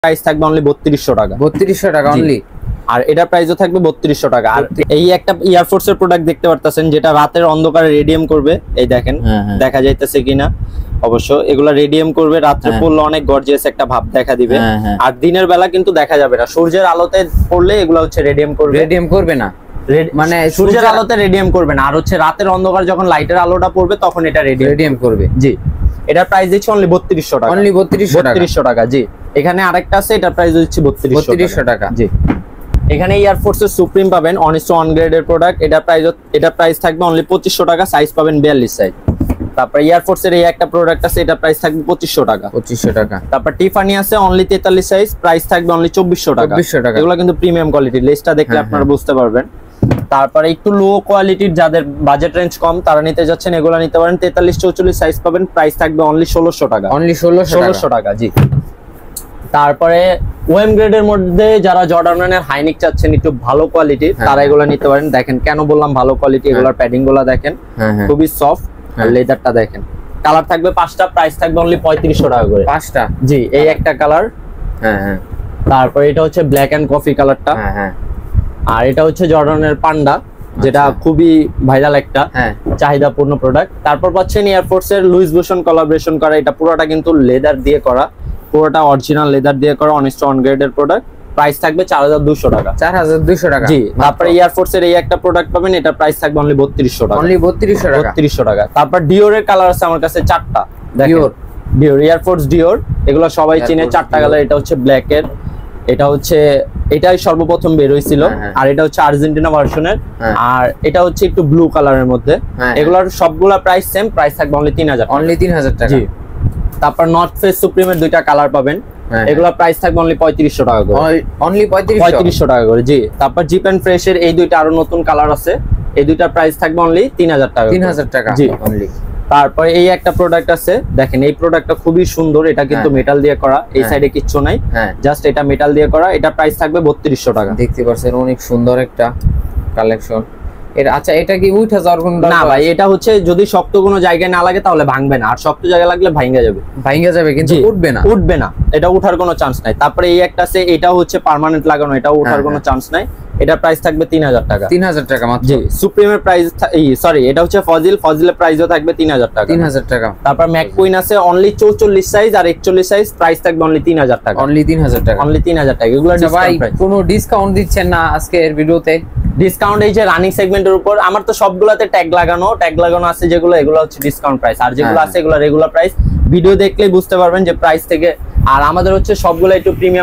Price থাকবে only 3200 টাকা। 3200 টাকা অনলি। আর এটার প্রাইসও থাকবে 3200 টাকা। আর এই একটা এয়ারফোর্স এর প্রোডাক্ট দেখতে পারতেছেন যেটা রাতের অন্ধকারে রেডিয়াম করবে। এই দেখেন দেখা যাইতেছে কিনা, অবশ্য এগুলা রেডিয়াম করবে, রাত্রে পড়লে অনেক গর্জিয়াস একটা ভাব দেখা দিবে। আর দিনের বেলা কিন্তু দেখা যাবে না, সূর্যের আলোতে পড়লে এগুলা হচ্ছে রেডিয়াম করবে। রেডিয়াম করবে না মানে সূর্যের আলোতে রেডিয়াম করবে না, আর হচ্ছে রাতের অন্ধকার যখন লাইটের আলোটা পড়বে তখন এটা রেডিয়াম করবে। জি, এটার প্রাইস দিচ্ছি অনলি 3200 টাকা। অনলি 3200 টাকা। জি, এখানে আরেকটা আছে, এটার প্রাইস দিচ্ছি 3200 টাকা। জি, এখানে এয়ারফোর্সের সুপ্রিম পাবেন 1:1 গ্রেডের প্রোডাক্ট। এটার প্রাইস থাকবে অনলি 2500 টাকা, সাইজ পাবেন 42 সাইজ। তারপর এয়ারফোর্সের এই একটা প্রোডাক্ট আছে, এটার প্রাইস থাকবে 2500 টাকা। 2500 টাকা। তারপর টিফানি আছে অনলি 43 সাইজ, প্রাইস থাকবে অনলি 2400 টাকা। 2400 টাকা। এগুলো কিন্তু প্রিমিয়াম কোয়ালিটি, লেসটা দেখলে আপনারা বুঝতে পারবেন। তারপরে একটু লো কোয়ালিটির যাদের বাজেট রেঞ্জ কম তারা নিতে যাচ্ছেন, এগুলো নিতে পারেন। 43-44 সাইজ পাবেন, প্রাইস থাকবে অনলি 1600 টাকা। অনলি 1600 টাকা। জি, তারপরে ওএম গ্রেডের মধ্যে যারা জর্ডানের হাইনিক চাচ্ছেন একটু ভালো কোয়ালিটি, তারা এগুলো নিতে পারেন। দেখেন কেন বললাম ভালো কোয়ালিটি, এগুলোর প্যাডিং গুলো দেখেন খুবই সফট, আর লেদারটা দেখেন। কালার থাকবে 5টা, প্রাইস থাকবে অনলি 3500 টাকা করে। 5টা? জি, এই একটা কালার। তারপর এটা হচ্ছে ব্ল্যাক এন্ড কফি কালারটা। আর এটা হচ্ছে জর্ডানের পান্ডা, যেটা খুবই ভাইরাল একটা চাহিদাপূর্ণ প্রোডাক্ট। তারপর পাচ্ছেন এয়ারফোর্স এর লুইস বুশন কোলাবোরেশন করা, এটা পুরোটা কিন্তু লেদার দিয়ে করা, পুরোটা অরিজিনাল লেদার দিয়ে করা 1:1 গ্রেডের প্রোডাক্ট। প্রাইস থাকবে 4200 টাকা। 4200 টাকা। জি, তারপরে এয়ারফোর্স এর এই একটা প্রোডাক্ট পাবেন, এটা প্রাইস থাকবে অনলি 3200 টাকা। অনলি 3200 টাকা। 3200 টাকা। তারপর ডিওর এর কালার আছে আমার কাছে 4টা। ডিওর এয়ারফোর্স ডিওর, এগুলো সবাই চিনে, 4টা কালার। এটা হচ্ছে ব্ল্যাক এর, এটা হচ্ছে এটাই সর্বপ্রথম বের হইছিল, আর এটা হচ্ছে আর্জেন্টিনা ভার্সনের, আর এটা হচ্ছে একটু ব্লু কালারের মধ্যে। এগুলোর সবগুলা প্রাইস সেম, প্রাইস থাকবে অনলি 3000। অনলি 3000 টাকা। জি, তারপর নর্থ ফেস সুপ্রিমের দুইটা কালার পাবেন, এগুলা প্রাইস থাকবে অনলি 3500 টাকা করে। অনলি 3500 টাকা করে। জি, তারপর জিপ এন্ড ফ্রেশ এর এই দুইটা আরো নতুন কালার আছে, এই দুইটার প্রাইস থাকবে অনলি 3000 টাকা। 3000 টাকা। জি, অনলি। তারপরে এই একটা প্রোডাক্ট আছে, দেখেন এই প্রোডাক্টটা খুবই সুন্দর, এটা কিন্তু মেটাল দিয়ে করা, এই সাইডে কিচ্ছু নাই, জাস্ট এটা মেটাল দিয়ে করা। এটা প্রাইস থাকবে 3200 টাকা। দেখতে পাচ্ছেন অনেক সুন্দর একটা কালেকশন। আচ্ছা, এটা কি উঠে যাওয়ার কোনো? না ভাই, এটা হচ্ছে যদি শক্ত কোনো জায়গায় না লাগে তাহলে ভাঙবে না, আর শক্ত জায়গায় লাগলে ভাঙা যাবে, কিন্তু উঠবে না, এটা উঠার কোনো চান্স নাই। তারপরে এই একটা আছে, এটা হচ্ছে পার্মানেন্ট লাগানো, এটা উঠার কোনো চান্স নাই। এটা প্রাইস থাকবে 3000 টাকা। 3000 টাকা মাত্র। জি, সুপ্রিমের প্রাইস, সরি এটা হচ্ছে ফজিলের প্রাইসও থাকবে 3000 টাকা। 3000 টাকা। তারপর ম্যাককুইন আছে অনলি 44 সাইজ আর 41 সাইজ, প্রাইস থাকবে অনলি 3000 টাকা। অনলি 3000 টাকা। অনলি 3000 টাকা। এগুলো ভাই কোনো ডিসকাউন্ট দিচ্ছেন না আজকের ভিডিওতে? ডিসকাউন্ট এই যে রানিং সেগমেন্টের উপর, আমার তো সবগুলাতে ট্যাগ লাগানো আছে যেগুলো, এগুলো হচ্ছে ডিসকাউন্ট প্রাইস, আর যেগুলো আছে এগুলো রেগুলার প্রাইস। ভিডিও দেখলেই বুঝতে পারবেন যে প্রাইস থেকে। আর আমাদের হচ্ছে সবগুলো একটু প্রিমিয়াম